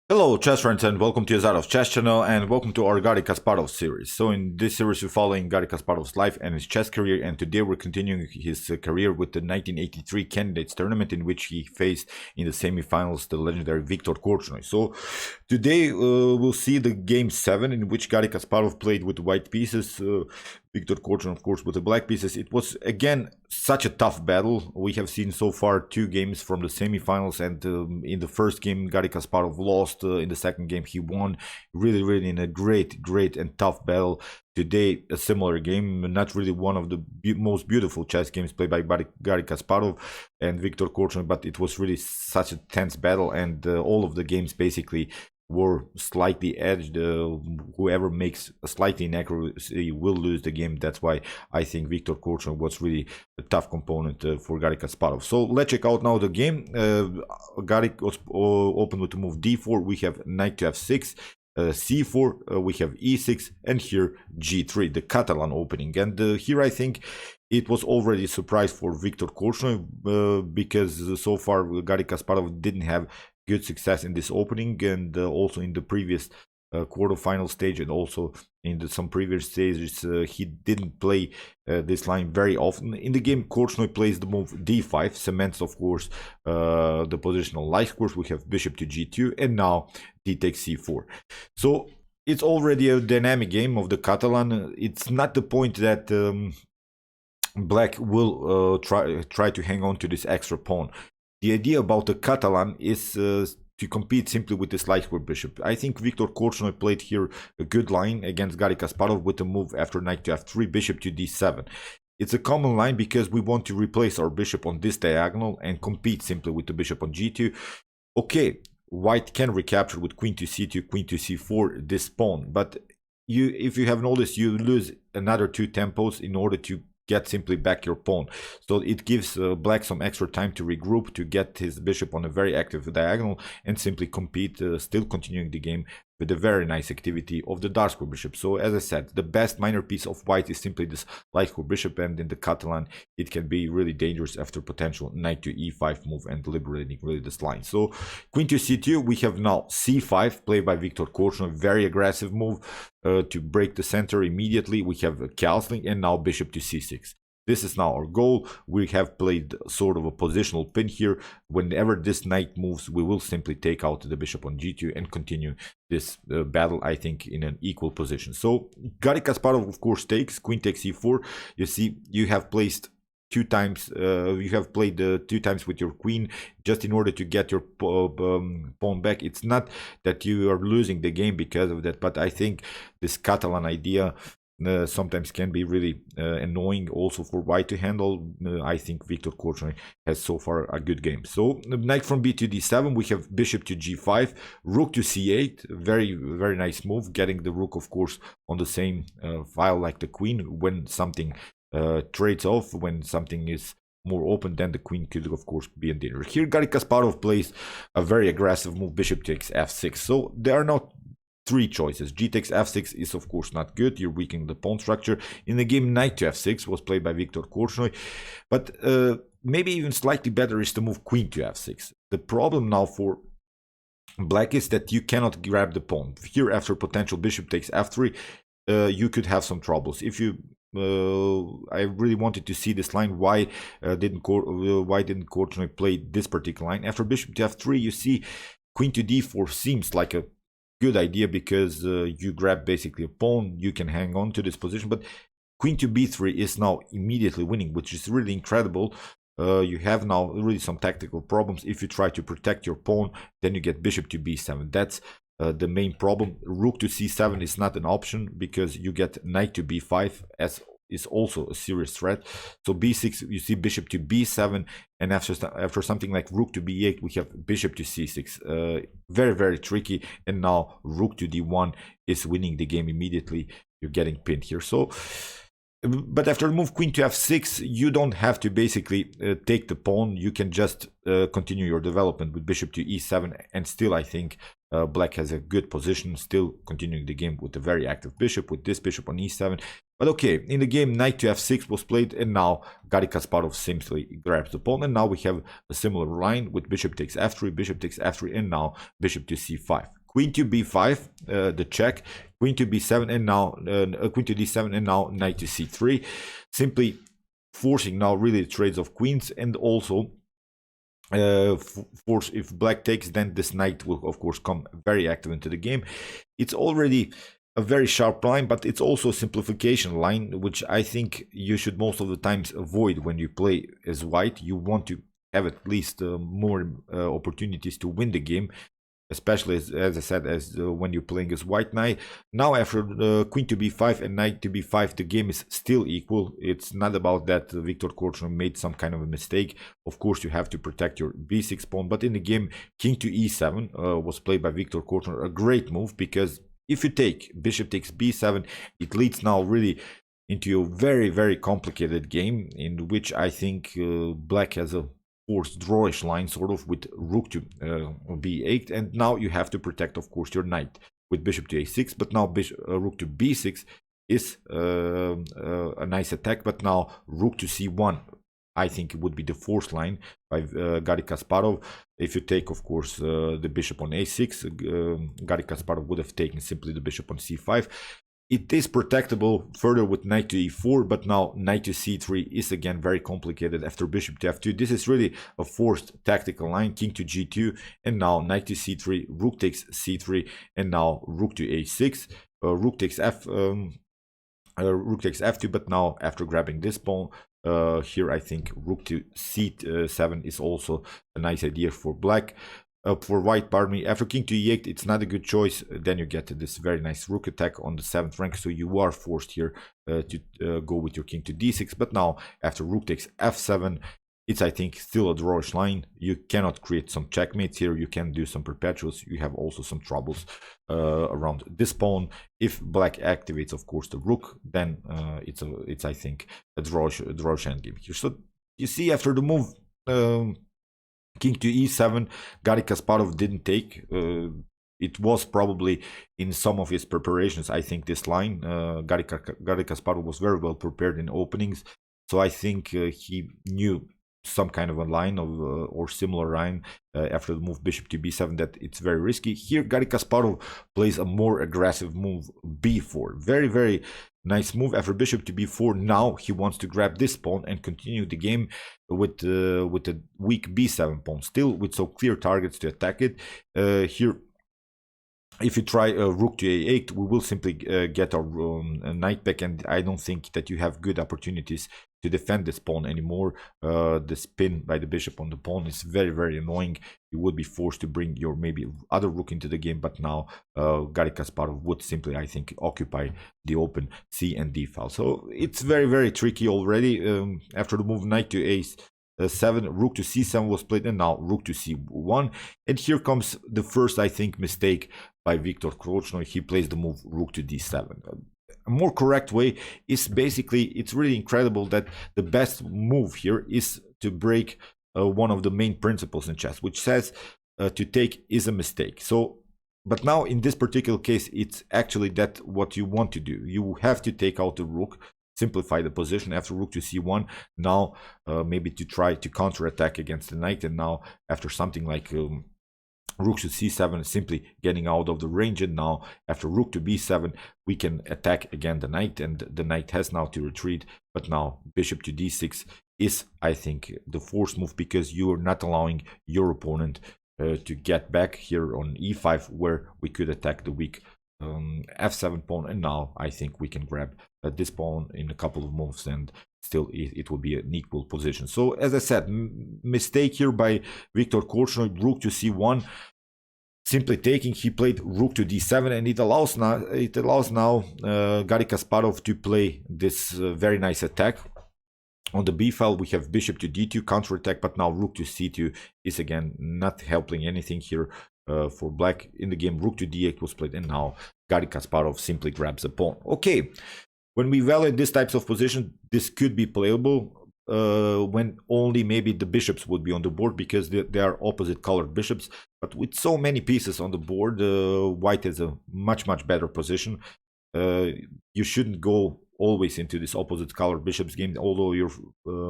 Hello chess friends and welcome to USSR Chess Channel and welcome to our Garry Kasparov series. So in this series we're following Garry Kasparov's life and his chess career, and today we're continuing his career with the 1983 Candidates Tournament in which he faced in the semifinals the legendary Viktor Korchnoi. So today we'll see the game 7 in which Garry Kasparov played with white pieces, Viktor Korchnoi of course with the black pieces. It was again such a tough battle. We have seen so far 2 games from the semifinals, and in the first game Garry Kasparov lost. In the second game he won. Really in a great and tough battle. Today a similar game, not really one of the most beautiful chess games played by Garry Kasparov and Viktor Korchnoi, but it was really such a tense battle, and all of the games basically were slightly edged. Whoever makes a slightly inaccuracy will lose the game. That's why I think Viktor Korchnoi was really a tough component for Garry Kasparov. So let's check out now the game. Garry was opened with the move d4. We have knight to f6, c4, we have e6, and here g3, the Catalan opening. And here I think it was already a surprise for Viktor Korchnoi because so far Garry Kasparov didn't have good success in this opening, and also in the previous quarterfinal stage, and also in some previous stages he didn't play this line very often. In the game Korchnoi plays the move d5, cements of course the positional light course. We have bishop to g2, and now d takes c4. So it's already a dynamic game of the Catalan. It's not the point that black will try to hang on to this extra pawn. The idea about the Catalan is to compete simply with this light square bishop. I think Viktor Korchnoi played here a good line against Garry Kasparov with the move after knight to f3, bishop to d7. It's a common line because we want to replace our bishop on this diagonal and compete simply with the bishop on g2. Okay, white can recapture with queen to c2, queen to c4 this pawn, but if you have noticed, you lose another 2 tempos in order to get simply back your pawn. So it gives black some extra time to regroup, to get his bishop on a very active diagonal and simply compete, still continuing the game with a very nice activity of the dark square bishop. So as I said, the best minor piece of white is simply this light square bishop, and in the Catalan it can be really dangerous after potential knight to e5 move and liberating really this line. So queen to c2, we have now c5 played by Viktor Korchnoi, very aggressive move to break the center immediately. We have castling, and now bishop to c6. This is now our goal. We have played sort of a positional pin here. Whenever this knight moves, we will simply take out the bishop on g2 and continue this battle, I think, in an equal position. So Garry Kasparov, of course, takes queen takes e4. You see, you have placed 2 times. You have played 2 times with your queen just in order to get your pawn back. It's not that you are losing the game because of that, but I think this Catalan idea sometimes can be really annoying also for white to handle. I think Viktor Korchnoi has so far a good game. So knight from b to d7, we have bishop to g5, rook to c8, very nice move, getting the rook of course on the same file like the queen. When something trades off, when something is more open, then the queen could of course be in danger. Here Garry Kasparov plays a very aggressive move, bishop takes f6. So there are not 3 choices. G takes f6 is of course not good, you're weakening the pawn structure. In the game knight to f6 was played by Viktor Korchnoi, but maybe even slightly better is to move queen to f6. The problem now for black is that you cannot grab the pawn. Here after potential bishop takes f3, you could have some troubles. If you I really wanted to see this line. Why didn't Korchnoi play this particular line? After bishop to f3, you see queen to d4 seems like a good idea because you grab basically a pawn, you can hang on to this position, but queen to b3 is now immediately winning, which is really incredible. You have now really some tactical problems. If you try to protect your pawn, then you get bishop to b7. That's the main problem. Rook to c7 is not an option because you get knight to b5 as is also a serious threat. So b6, you see bishop to b7, and after something like rook to b8, we have bishop to c6. Very tricky, and now rook to d1 is winning the game immediately. You're getting pinned here. So but after move queen to f6, you don't have to basically take the pawn. You can just continue your development with bishop to e7, and still I think black has a good position, still continuing the game with a very active bishop, with this bishop on e7. But okay, in the game knight to f6 was played, and now Garry Kasparov simply grabs the pawn, and now we have a similar line with bishop takes f3, and now bishop to c5. queen to b5, the check, queen to b7, and now queen to d7, and now knight to c3, simply forcing now really the trades of queens, and also force, if black takes, then this knight will of course come very active into the game. It's already a very sharp line, but it's also a simplification line, which I think you should most of the times avoid when you play as white. You want to have at least more opportunities to win the game, especially as I said, as when you're playing as white knight. Now after queen to b5 and knight to b5, the game is still equal. It's not about that Viktor Korchnoi made some kind of a mistake. Of course you have to protect your b6 pawn, but in the game king to e7 was played by Viktor Korchnoi, a great move, because if you take bishop takes b7, it leads now really into a very, very complicated game, in which I think black has a forced drawish line, sort of, with rook to b8, and now you have to protect of course your knight with bishop to a6, but now rook to b6 is a nice attack, but now rook to c1 I think it would be the fourth line by Garry Kasparov. If you take of course the bishop on a6, Garry Kasparov would have taken simply the bishop on c5. It is protectable further with knight to e4, but now knight to c3 is again very complicated after bishop to f2. This is really a forced tactical line, king to g2, and now knight to c3, rook takes c3, and now rook to a6, rook takes f2, but now after grabbing this pawn, here I think rook to c7 is also a nice idea for black. For white, pardon me, after king to e8, it's not a good choice. Then you get this very nice rook attack on the 7th rank, so you are forced here to go with your king to d6. But now, after rook takes f7, it's, I think, still a drawish line. You cannot create some checkmates here. You can do some perpetuals. You have also some troubles around this pawn. If black activates, of course, the rook, then it's I think, a drawish endgame here. So you see, after the move king to e7, Garry Kasparov didn't take. It was probably in some of his preparations, I think, this line. Garry Kasparov was very well prepared in openings, so I think he knew some kind of a line of or similar line after the move bishop to b7 that it's very risky. Here Garry Kasparov plays a more aggressive move, b4. Very, very nice move. After bishop to b4, now he wants to grab this pawn and continue the game with a weak b7 pawn, still with so clear targets to attack it. Here, if you try rook to a8, we will simply get our knight back, and I don't think that you have good opportunities to defend this pawn anymore. The spin by the bishop on the pawn is very, very annoying. You would be forced to bring your maybe other rook into the game, but now Garry Kasparov would simply, I think, occupy the open c and d file. So it's very, very tricky already. After the move knight to a7, rook to c7 was played, and now rook to c1. And here comes the first, I think, mistake by Viktor Korchnoi. He plays the move rook to d7. A more correct way is basically, it's really incredible that the best move here is to break one of the main principles in chess, which says to take is a mistake. So, but now in this particular case, it's actually that what you want to do. You have to take out the rook, simplify the position after rook to c1. Now maybe to try to counterattack against the knight, and now after something like rook to c7, simply getting out of the range, and now after rook to b7 we can attack again the knight, and the knight has now to retreat. But now bishop to d6 is, I think, the forced move, because you are not allowing your opponent to get back here on e5, where we could attack the weak f7 pawn, and now I think we can grab this pawn in a couple of moves, and still it will be an equal position. So as I said, mistake here by Viktor Korchnoi, rook to c1, simply taking. He played rook to d7, and it allows now Garry Kasparov to play this very nice attack. On the b file we have bishop to d2 counterattack, but now rook to c2 is again not helping anything here for black. In the game rook to d8 was played, and now Garry Kasparov simply grabs a pawn. Okay, when we evaluate these types of position, this could be playable when only maybe the bishops would be on the board, because they are opposite colored bishops. But with so many pieces on the board, white is a much better position. You shouldn't go always into this opposite colored bishops game, although you're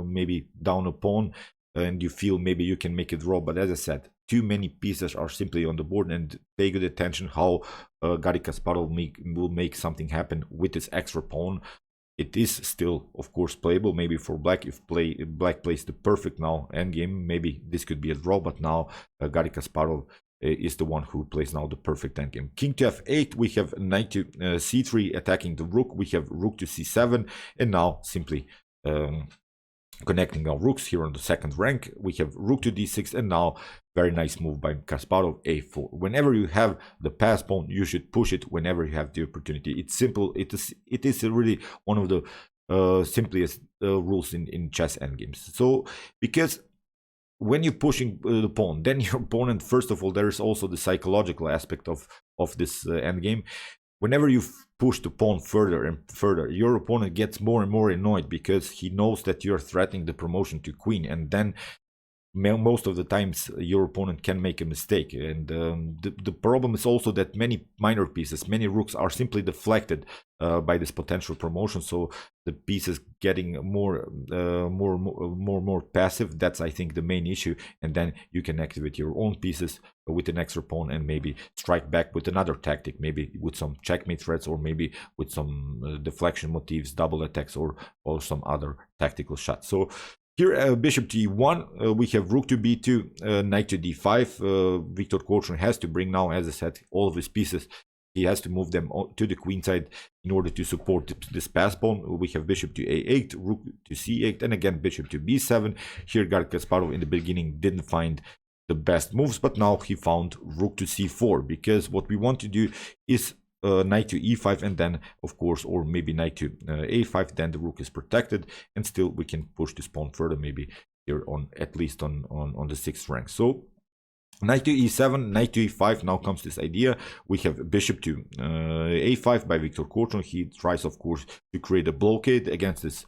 maybe down a pawn and you feel maybe you can make a draw. But as I said, too many pieces are simply on the board, and pay good attention how Garry Kasparov will make something happen with this extra pawn. It is still, of course, playable. Maybe for black, if black plays the perfect now endgame, maybe this could be a draw. But now Garry Kasparov is the one who plays now the perfect endgame. King to f8. We have knight to c3 attacking the rook. We have rook to c7, and now simply connecting our rooks here on the second rank. We have rook to d6, and now very nice move by Kasparov, a4. Whenever you have the pass pawn, you should push it whenever you have the opportunity. It's simple. It is really one of the simplest rules in chess endgames. So because when you're pushing the pawn, then your opponent, first of all, there is also the psychological aspect of this endgame. Whenever you push the pawn further and further, your opponent gets more and more annoyed because he knows that you're threatening the promotion to queen, and then most of the times your opponent can make a mistake. And the problem is also that many minor pieces, many rooks are simply deflected by this potential promotion, so the pieces getting more passive. That's, I think, the main issue. And then you can activate your own pieces with an extra pawn and maybe strike back with another tactic, maybe with some checkmate threats, or maybe with some deflection motifs, double attacks, or some other tactical shots. So here, bishop to e1, we have rook to b2, knight to d5. Viktor Korchnoi has to bring now, as I said, all of his pieces. He has to move them to the queen side in order to support this pass pawn. We have bishop to a8, rook to c8, and again bishop to b7. Here, Garry Kasparov in the beginning didn't find the best moves, but now he found rook to c4, because what we want to do is knight to e5, and then, of course, or maybe knight to a5, then the rook is protected, and still we can push this pawn further, maybe here on at least on the 6th rank. So knight to e7, knight to e5. Now comes this idea. We have bishop to a5 by Viktor Korchnoi. He tries, of course, to create a blockade against this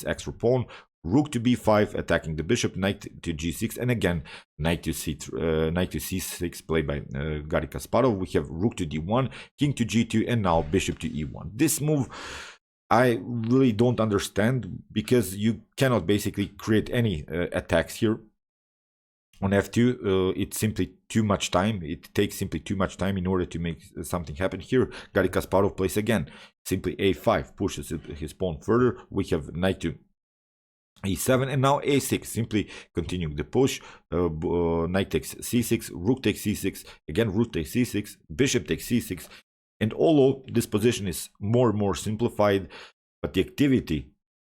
extra pawn. Rook to b5, attacking the bishop. Knight to g6, and again knight to c6, played by Garry Kasparov. We have rook to d1, king to g2, and now bishop to e1. This move I really don't understand, because you cannot basically create any attacks here. On f2, it's simply too much time. It takes simply too much time in order to make something happen. Here, Garry Kasparov plays again, simply a5, pushes his pawn further. We have knight to e7, and now a6, simply continuing the push. Knight takes c6, rook takes c6, again rook takes c6, bishop takes c6. And although this position is more and more simplified, but the activity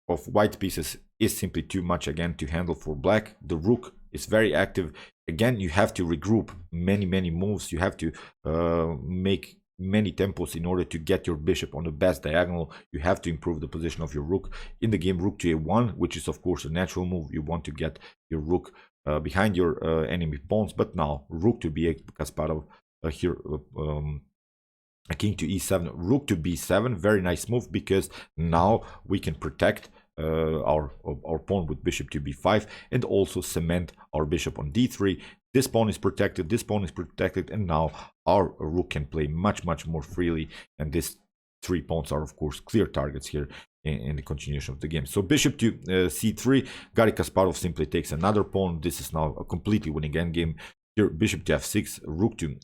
of white pieces is simply too much again to handle for black. The rook is very active. Again, you have to regroup many moves. You have to make many tempos in order to get your bishop on the best diagonal. You have to improve the position of your rook in the game. Rook to a1, which is of course a natural move. You want to get your rook behind your enemy pawns. But now rook to b8, Kasparov here, king to e7, rook to b7. Very nice move, because now we can protect our pawn with bishop to b5, and also cement our bishop on d3. This pawn is protected, this pawn is protected, and now our rook can play much more freely, and these 3 pawns are of course clear targets here in the continuation of the game. So bishop to c3, Garry Kasparov simply takes another pawn. This is now a completely winning endgame. Here bishop to f6, rook to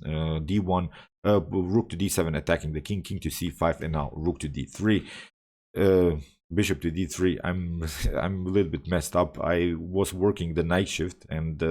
d1, rook to d7, attacking the king, king to c5, and now rook to d3. Bishop to d3. I'm a little bit messed up. I was working the night shift, and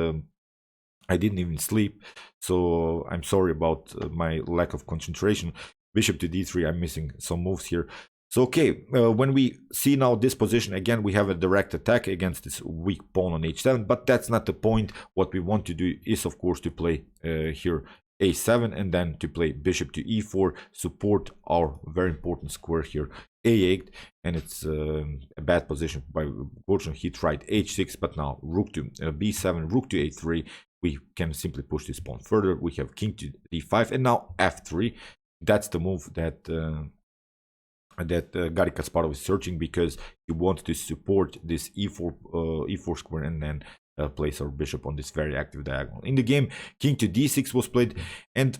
I didn't even sleep, so I'm sorry about my lack of concentration. Bishop to d3, I'm missing some moves here. So okay, when we see now this position, again we have a direct attack against this weak pawn on h7, but that's not the point. What we want to do is of course to play here a7, and then to play bishop to e4, support our very important square here a8, and it's a bad position by Korchnoi. He tried h6, but now rook to b7, rook to a3. We can simply push this pawn further. We have king to d5, and now f3. That's the move that Garry Kasparov is searching, because he wants to support this e4 square, and then place our bishop on this very active diagonal. In the game, king to d6 was played, and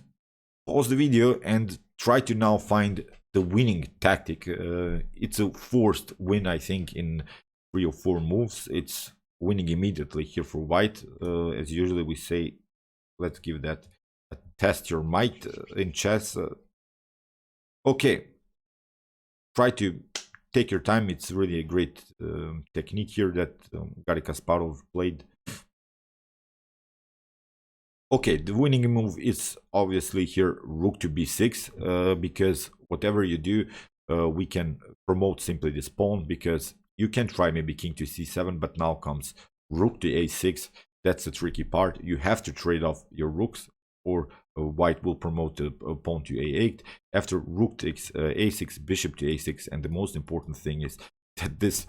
pause the video and try to now find the winning tactic. It's a forced win, I think, in 3 or 4 moves. It's winning immediately here for white. As usually we say, let's give that a test your might in chess. Okay, try to take your time. It's really a great technique here that Garry Kasparov played. Okay, the winning move is obviously here rook to b6, because whatever you do, we can promote simply this pawn, because you can try maybe king to c7, but now comes rook to a6. That's the tricky part. You have to trade off your rooks, or white will promote a pawn to a8. After rook takes a6, bishop to a6, and the most important thing is that this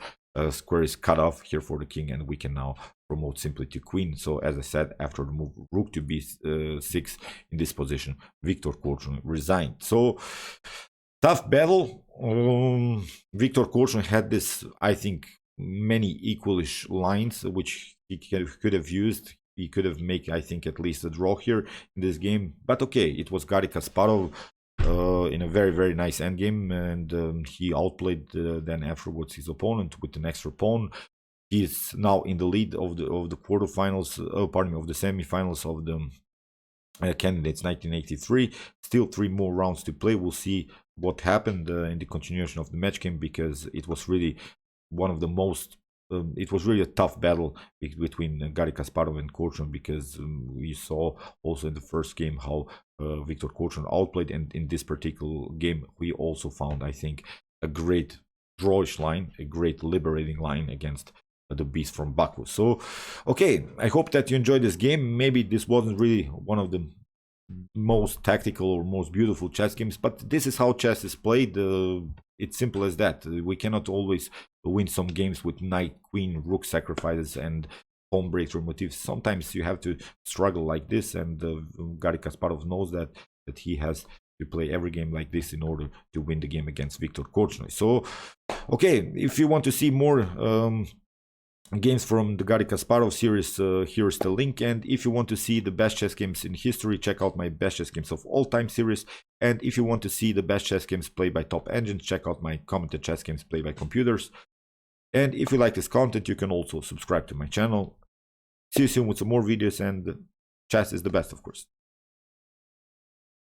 square is cut off here for the king, and we can now promote simply to queen. So as I said, after the move rook to b6 in this position, Viktor Korchnoi resigned. So tough battle. Viktor Korchnoi had this, I think, many equalish lines which he could have used. He could have made, I think, at least a draw here in this game. But okay, it was Garry Kasparov in a very, very nice endgame, and he outplayed then afterwards his opponent with an extra pawn. He is now in the lead of the quarterfinals, of the semifinals of the candidates 1983. Still 3 more rounds to play. We'll see what happened in the continuation of the match game, because it was really one of the most it was really a tough battle between Garry Kasparov and Korchnoi, because we saw also in the first game how Viktor Korchnoi outplayed, and in this particular game we also found, I think, a great drawish line, a great liberating line against the beast from Baku. So okay, I hope that you enjoyed this game. Maybe this wasn't really one of the most tactical or most beautiful chess games, but this is how chess is played. It's simple as that. We cannot always win some games with knight, queen, rook sacrifices and pawn breakthrough motifs. Sometimes you have to struggle like this, and Garry Kasparov knows that he has to play every game like this in order to win the game against Viktor Korchnoi. So okay, if you want to see more games from the Garry Kasparov series, here's the link. And if you want to see the best chess games in history, check out my best chess games of all time series. And if you want to see the best chess games played by top engines, check out my commented chess games played by computers. And if you like this content, you can also subscribe to my channel. See you soon with some more videos, and chess is the best, of course.